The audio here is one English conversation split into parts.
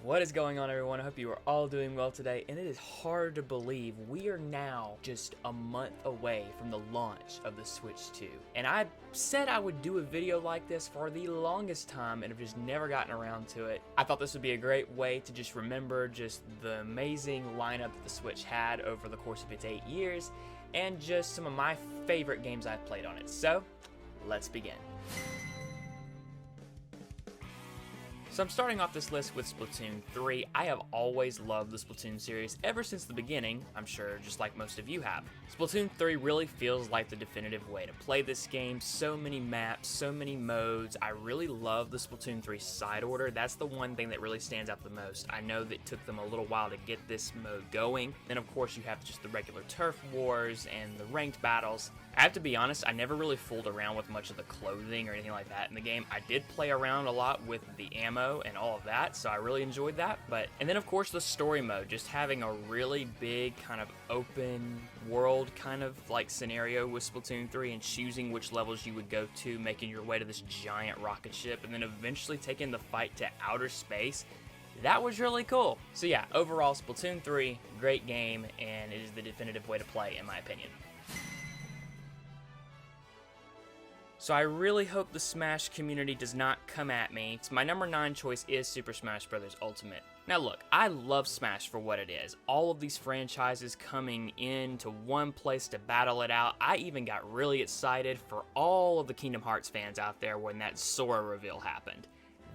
What is going on, everyone? I hope you are all doing well today, and it is hard to believe we are now just a month away from the launch of the Switch 2. And I said I would do a video like this for the longest time and have just never gotten around to it. I thought this would be a great way to just remember just the amazing lineup that the Switch had over the course of its 8 years, and just some of my favorite games I've played on it. So, let's begin. So I'm starting off this list with Splatoon 3. I have always loved the Splatoon series ever since the beginning, I'm sure just like most of you have. Splatoon 3 really feels like the definitive way to play this game. So many maps, so many modes. I really love the Splatoon 3 side order. That's the one thing that really stands out the most. I know that it took them a little while to get this mode going. Then of course you have just the regular turf wars and the ranked battles. I have to be honest, I never really fooled around with much of the clothing or anything like that in the game. I did play around a lot with the ammo and all of that, so I really enjoyed that. And then of course the story mode, just having a really big kind of open world kind of like scenario with Splatoon 3 and choosing which levels you would go to, making your way to this giant rocket ship, and then eventually taking the fight to outer space. That was really cool. So yeah, overall Splatoon 3, great game, and it is the definitive way to play in my opinion. So I really hope the Smash community does not come at me. So my number 9 choice is Super Smash Bros. Ultimate. Now look, I love Smash for what it is. All of these franchises coming into one place to battle it out. I even got really excited for all of the Kingdom Hearts fans out there when that Sora reveal happened.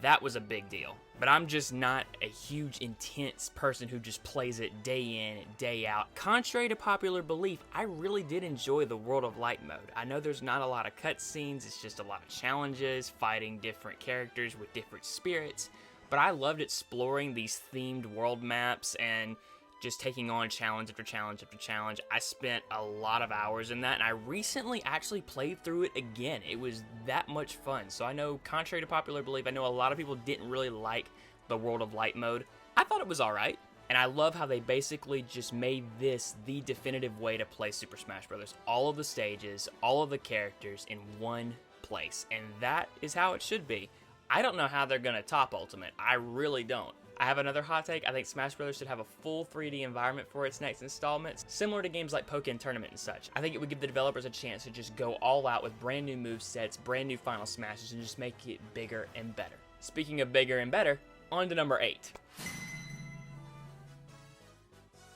That was a big deal. But I'm just not a huge, intense person who just plays it day in, day out. Contrary to popular belief, I really did enjoy the World of Light mode. I know there's not a lot of cutscenes, it's just a lot of challenges, fighting different characters with different spirits, but I loved exploring these themed world maps and just taking on challenge after challenge after challenge. I spent a lot of hours in that, and I recently actually played through it again. It was that much fun. So I know, contrary to popular belief, I know a lot of people didn't really like the World of Light mode. I thought it was alright, and I love how they basically just made this the definitive way to play Super Smash Bros. All of the stages, all of the characters in one place, and that is how it should be. I don't know how they're gonna top Ultimate. I really don't. I have another hot take. I think Smash Bros. Should have a full 3D environment for its next installments, similar to games like Pokken Tournament and such. I think it would give the developers a chance to just go all out with brand new movesets, brand new final smashes, and just make it bigger and better. Speaking of bigger and better, on to number 8.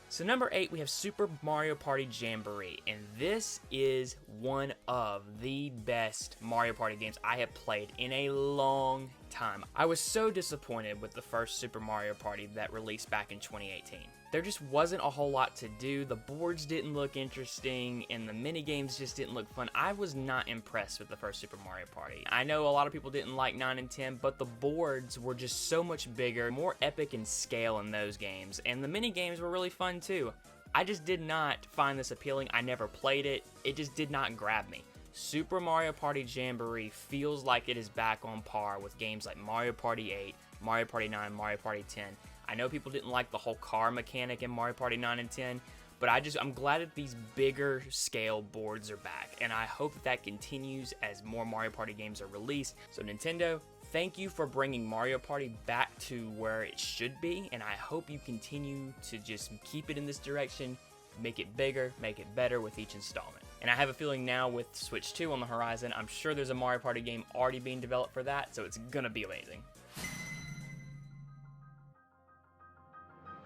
So number 8, we have Super Mario Party Jamboree, and this is one of the best Mario Party games I have played in a long time. I was so disappointed with the first Super Mario Party that released back in 2018. There just wasn't a whole lot to do, the boards didn't look interesting, and the minigames just didn't look fun. I was not impressed with the first Super Mario Party. I know a lot of people didn't like 9 and 10, but the boards were just so much bigger, more epic in scale in those games, and the minigames were really fun too. I just did not find this appealing. I never played it. It just did not grab me. Super Mario Party Jamboree feels like it is back on par with games like Mario Party 8, Mario Party 9, Mario Party 10. I know people didn't like the whole car mechanic in Mario Party 9 and 10, but I'm glad that these bigger scale boards are back, and I hope that continues as more Mario Party games are released. So Nintendo, thank you for bringing Mario Party back to where it should be, and I hope you continue to just keep it in this direction, make it bigger, make it better with each installment. And I have a feeling now with Switch 2 on the horizon, I'm sure there's a Mario Party game already being developed for that, so it's gonna be amazing.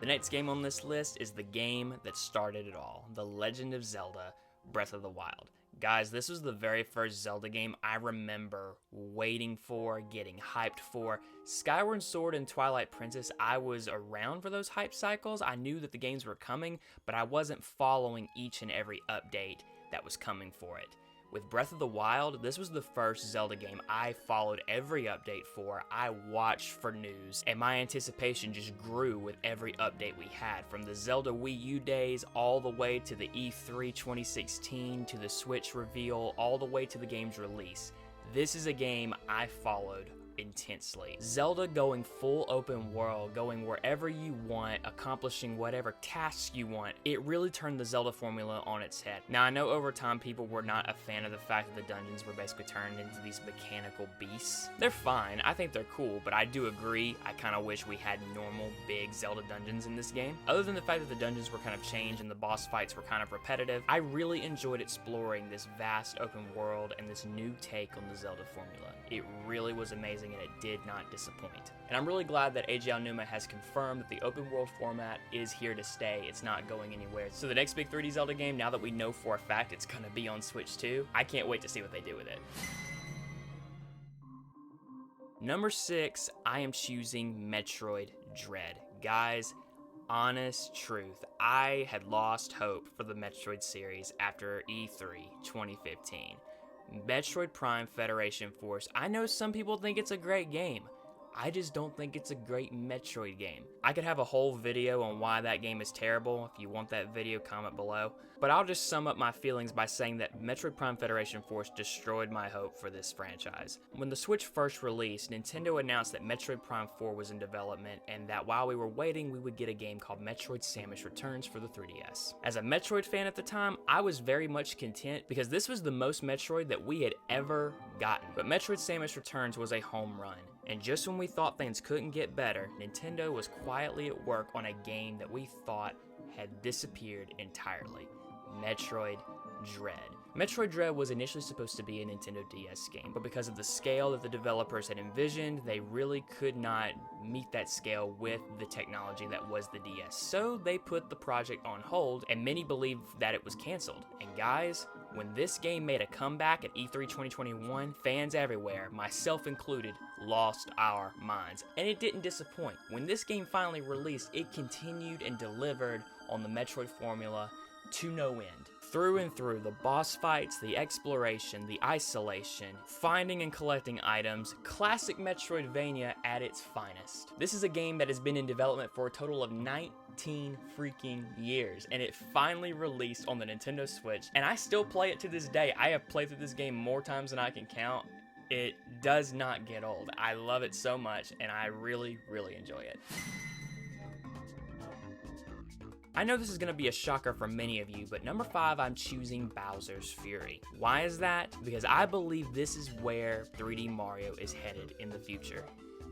The next game on this list is the game that started it all, The Legend of Zelda: Breath of the Wild. Guys, this was the very first Zelda game I remember waiting for, getting hyped for. Skyward Sword and Twilight Princess, I was around for those hype cycles. I knew that the games were coming, but I wasn't following each and every update that was coming for it. With Breath of the Wild, this was the first Zelda game I followed every update for. I watched for news, and my anticipation just grew with every update we had, from the Zelda Wii U days all the way to the E3 2016, to the Switch reveal, all the way to the game's release. This is a game I followed intensely. Zelda going full open world, going wherever you want, accomplishing whatever tasks you want, it really turned the Zelda formula on its head. Now, I know over time people were not a fan of the fact that the dungeons were basically turned into these mechanical beasts. They're fine, I think they're cool, but I do agree, I kind of wish we had normal big Zelda dungeons in this game. Other than the fact that the dungeons were kind of changed and the boss fights were kind of repetitive, I really enjoyed exploring this vast open world and this new take on the Zelda formula. It really was amazing and it did not disappoint. And I'm really glad that Eiji Aonuma has confirmed that the open world format is here to stay. It's not going anywhere. So the next big 3D Zelda game, now that we know for a fact it's gonna be on Switch 2, I can't wait to see what they do with it. Number 6, I am choosing Metroid Dread. Guys, honest truth, I had lost hope for the Metroid series after E3 2015. Metroid Prime Federation Force, I know some people think it's a great game. I just don't think it's a great Metroid game. I could have a whole video on why that game is terrible. If you want that video, comment below. But I'll just sum up my feelings by saying that Metroid Prime Federation Force destroyed my hope for this franchise. When the Switch first released, Nintendo announced that Metroid Prime 4 was in development and that while we were waiting, we would get a game called Metroid Samus Returns for the 3DS. As a Metroid fan at the time, I was very much content because this was the most Metroid that we had ever gotten. But Metroid Samus Returns was a home run. And just when we thought things couldn't get better, Nintendo was quietly at work on a game that we thought had disappeared entirely. Metroid Dread. Metroid Dread was initially supposed to be a Nintendo DS game, but because of the scale that the developers had envisioned, they really could not meet that scale with the technology that was the DS. So they put the project on hold, and many believe that it was canceled. And guys, when this game made a comeback at E3 2021, fans everywhere, myself included, lost our minds. And it didn't disappoint. When this game finally released, it continued and delivered on the Metroid formula to no end. Through and through, the boss fights, the exploration, the isolation, finding and collecting items, classic Metroidvania at its finest. This is a game that has been in development for a total of 19 freaking years, and it finally released on the Nintendo Switch, and I still play it to this day. I have played through this game more times than I can count. It does not get old. I love it so much, and I really, really enjoy it. I know this is going to be a shocker for many of you, but number 5, I'm choosing Bowser's Fury. Why is that? Because I believe this is where 3D Mario is headed in the future.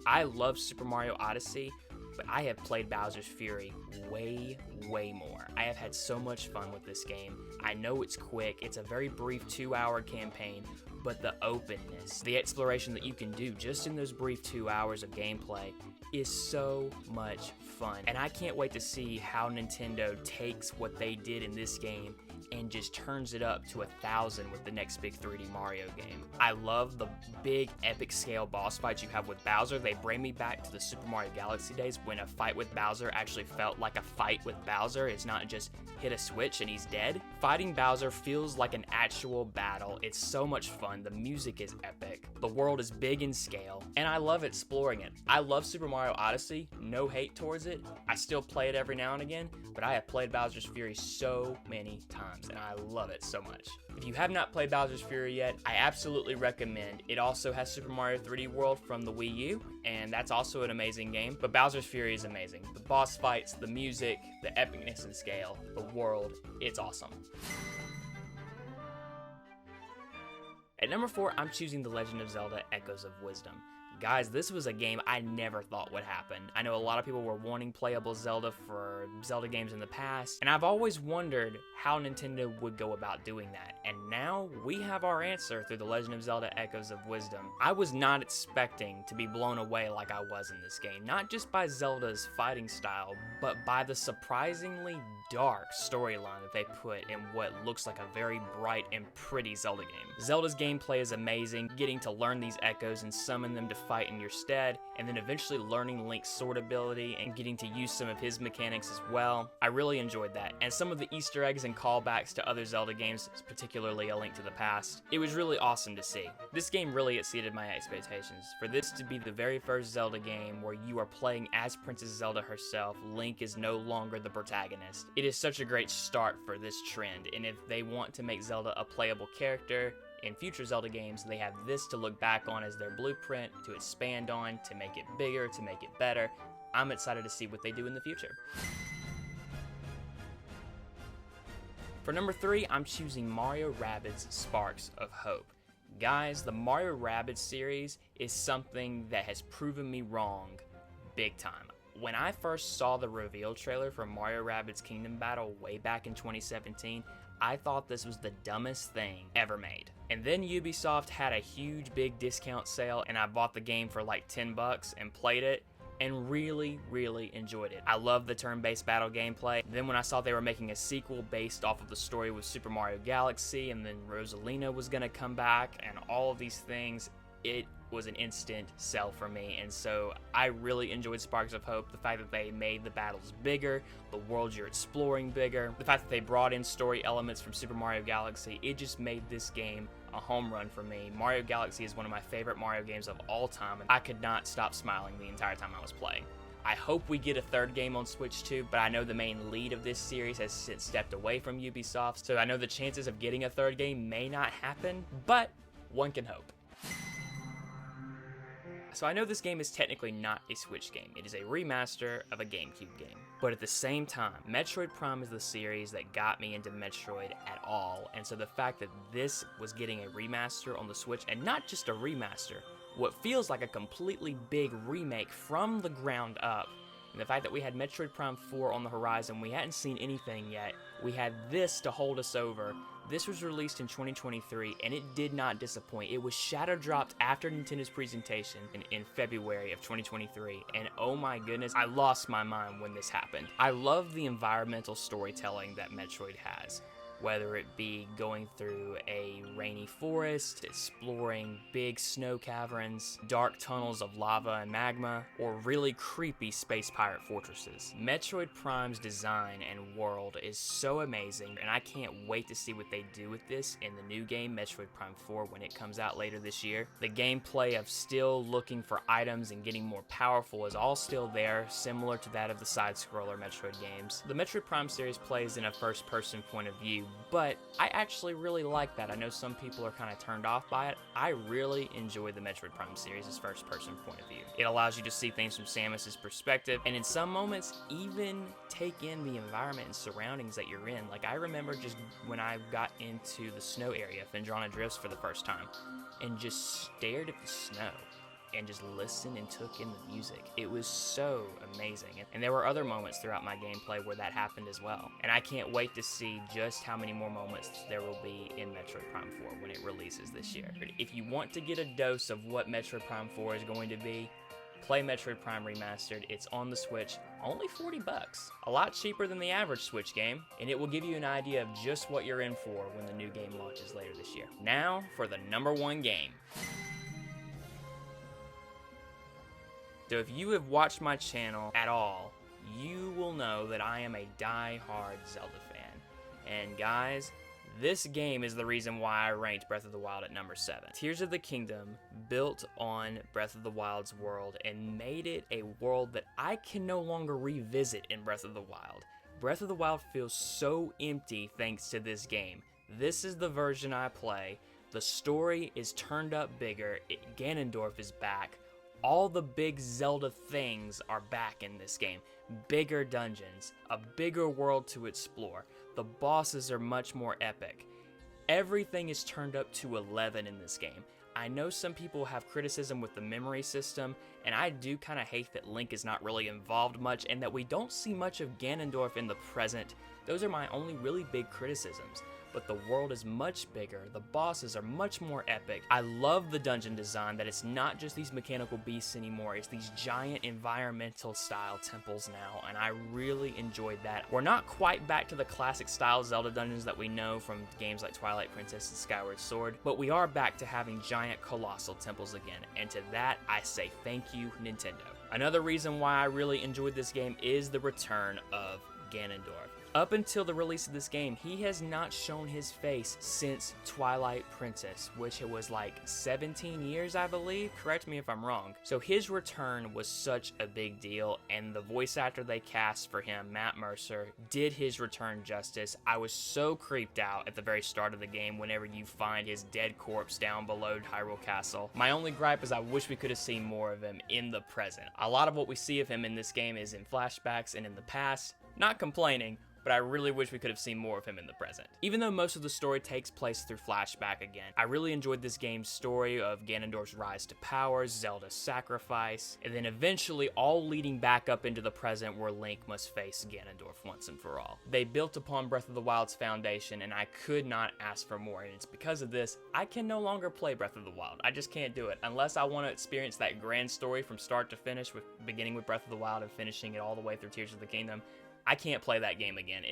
I love Super Mario Odyssey, but I have played Bowser's Fury way more. I have had so much fun with this game. I know it's quick, it's a very brief 2-hour campaign, but the openness, the exploration that you can do just in those brief 2 hours of gameplay is so much fun. And I can't wait to see how Nintendo takes what they did in this game and just turns it up to 1,000 with the next big 3D Mario game. I love the big epic scale boss fights you have with Bowser. They bring me back to the Super Mario Galaxy days when a fight with Bowser actually felt like a fight with Bowser. It's not just hit a switch and he's dead. Fighting Bowser feels like an actual battle. It's so much fun. The music is epic. The world is big in scale, and I love exploring it. I love Super Mario Odyssey, no hate towards it. I still play it every now and again, but I have played Bowser's Fury so many times, and I love it so much. If you have not played Bowser's Fury yet, I absolutely recommend. It also has Super Mario 3D World from the Wii U, and that's also an amazing game, but Bowser's Fury is amazing. The boss fights, the music, the epicness and scale, the world, it's awesome. At number 4, I'm choosing The Legend of Zelda Echoes of Wisdom. Guys, this was a game I never thought would happen. I know a lot of people were wanting playable Zelda for Zelda games in the past, and I've always wondered how Nintendo would go about doing that. And now we have our answer through The Legend of Zelda Echoes of Wisdom. I was not expecting to be blown away like I was in this game, not just by Zelda's fighting style, but by the surprisingly dark storyline that they put in what looks like a very bright and pretty Zelda game. Zelda's gameplay is amazing, getting to learn these echoes and summon them to fight in your stead, and then eventually learning Link's sword ability and getting to use some of his mechanics as well. I really enjoyed that, and some of the Easter eggs and callbacks to other Zelda games, particularly A Link to the Past, it was really awesome to see. This game really exceeded my expectations. For this to be the very first Zelda game where you are playing as Princess Zelda herself, Link is no longer the protagonist. It is such a great start for this trend, and if they want to make Zelda a playable character, in future Zelda games, they have this to look back on as their blueprint, to expand on, to make it bigger, to make it better. I'm excited to see what they do in the future. For number 3, I'm choosing Mario Rabbids Sparks of Hope. Guys, the Mario Rabbids series is something that has proven me wrong big time. When I first saw the reveal trailer for Mario Rabbids Kingdom Battle way back in 2017, I thought this was the dumbest thing ever made. And then Ubisoft had a huge big discount sale and I bought the game for like $10 and played it and really enjoyed it. I love the turn-based battle gameplay. Then when I saw they were making a sequel based off of the story with Super Mario Galaxy, and then Rosalina was gonna come back and all of these things, it was an instant sell for me. And so I really enjoyed Sparks of Hope. The fact that they made the battles bigger, the world you're exploring bigger, the fact that they brought in story elements from Super Mario Galaxy, it just made this game a home run for me. Mario Galaxy is one of my favorite Mario games of all time, and I could not stop smiling the entire time I was playing. I hope we get a third game on Switch too, but I know the main lead of this series has since stepped away from Ubisoft, so I know the chances of getting a third game may not happen, but one can hope. So I know this game is technically not a Switch game. It is a remaster of a GameCube game. But at the same time, Metroid Prime is the series that got me into Metroid at all. And so the fact that this was getting a remaster on the Switch, and not just a remaster, what feels like a completely big remake from the ground up, and the fact that we had Metroid Prime 4 on the horizon, we hadn't seen anything yet, we had this to hold us over. This was released in 2023, and it did not disappoint. It was shadow dropped after Nintendo's presentation in February of 2023, and oh my goodness, I lost my mind when this happened. I love the environmental storytelling that Metroid has, whether it be going through a rainy forest, exploring big snow caverns, dark tunnels of lava and magma, or really creepy space pirate fortresses. Metroid Prime's design and world is so amazing, and I can't wait to see what they do with this in the new game, Metroid Prime 4, when it comes out later this year. The gameplay of still looking for items and getting more powerful is all still there, similar to that of the side-scroller Metroid games. The Metroid Prime series plays in a first-person point of view, but I actually really like that. I know some people are kind of turned off by it. I really enjoy the Metroid Prime series' first-person point of view. It allows you to see things from Samus's perspective, and in some moments, even take in the environment and surroundings that you're in. Like, I remember just when I got into the snow area, Phendrana Drifts, for the first time, and just stared at the snow and just listened and took in the music. It was so amazing. And there were other moments throughout my gameplay where that happened as well. And I can't wait to see just how many more moments there will be in Metroid Prime 4 when it releases this year. If you want to get a dose of what Metroid Prime 4 is going to be, play Metroid Prime Remastered. It's on the Switch, only $40. A lot cheaper than the average Switch game, and it will give you an idea of just what you're in for when the new game launches later this year. Now for the number 1 game. So if you have watched my channel at all, you will know that I am a die-hard Zelda fan. And guys, this game is the reason why I ranked Breath of the Wild at number 7. Tears of the Kingdom built on Breath of the Wild's world and made it a world that I can no longer revisit in Breath of the Wild. Breath of the Wild feels so empty thanks to this game. This is the version I play. The story is turned up bigger. Ganondorf is back. All the big Zelda things are back in this game. Bigger dungeons, a bigger world to explore. The bosses are much more epic. Everything is turned up to 11 in this game. I know some people have criticism with the memory system, and I do kind of hate that Link is not really involved much and that we don't see much of Ganondorf in the present. Those are my only really big criticisms. But the world is much bigger, the bosses are much more epic. I love the dungeon design, that it's not just these mechanical beasts anymore, it's these giant environmental style temples now, and I really enjoyed that. We're not quite back to the classic style Zelda dungeons that we know from games like Twilight Princess and Skyward Sword, but we are back to having giant colossal temples again, and to that I say thank you, Nintendo. Another reason why I really enjoyed this game is the return of Ganondorf. Up until the release of this game, he has not shown his face since Twilight Princess, which it was like 17 years, I believe. Correct me if I'm wrong. So his return was such a big deal, and the voice actor they cast for him, Matt Mercer, did his return justice. I was so creeped out at the very start of the game whenever you find his dead corpse down below Hyrule Castle. My only gripe is I wish we could have seen more of him in the present. A lot of what we see of him in this game is in flashbacks and in the past. Not complaining, but I really wish we could have seen more of him in the present. Even though most of the story takes place through flashback again, I really enjoyed this game's story of Ganondorf's rise to power, Zelda's sacrifice, and then eventually all leading back up into the present where Link must face Ganondorf once and for all. They built upon Breath of the Wild's foundation, and I could not ask for more, and it's because of this, I can no longer play Breath of the Wild. I just can't do it, unless I want to experience that grand story from start to finish, with beginning with Breath of the Wild and finishing it all the way through Tears of the Kingdom. I can't play that game again.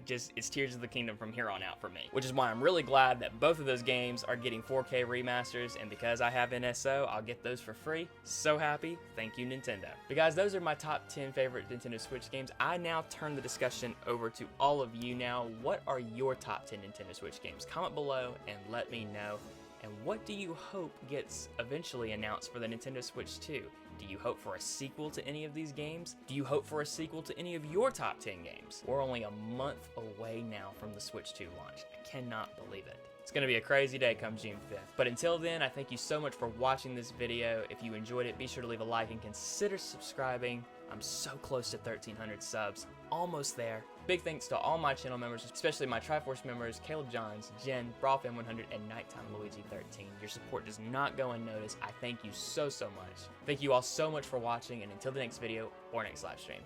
It's Tears of the Kingdom from here on out for me. Which is why I'm really glad that both of those games are getting 4K remasters, and because I have NSO, I'll get those for free. So happy. Thank you, Nintendo. But guys, those are my top 10 favorite Nintendo Switch games. I now turn the discussion over to all of you now. What are your top 10 Nintendo Switch games? Comment below and let me know. And what do you hope gets eventually announced for the Nintendo Switch 2? Do you hope for a sequel to any of these games? Do you hope for a sequel to any of your top 10 games? We're only a month away now from the Switch 2 launch. I cannot believe it. It's going to be a crazy day come June 5th. But until then, I thank you so much for watching this video. If you enjoyed it, be sure to leave a like and consider subscribing. I'm so close to 1,300 subs. Almost there. Big thanks to all my channel members, especially my Triforce members, Caleb Johns, Jen, Brawlfan100, and Nighttime Luigi13. Your support does not go unnoticed. I thank you so much. Thank you all so much for watching, and until the next video or next live stream,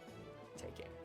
take care.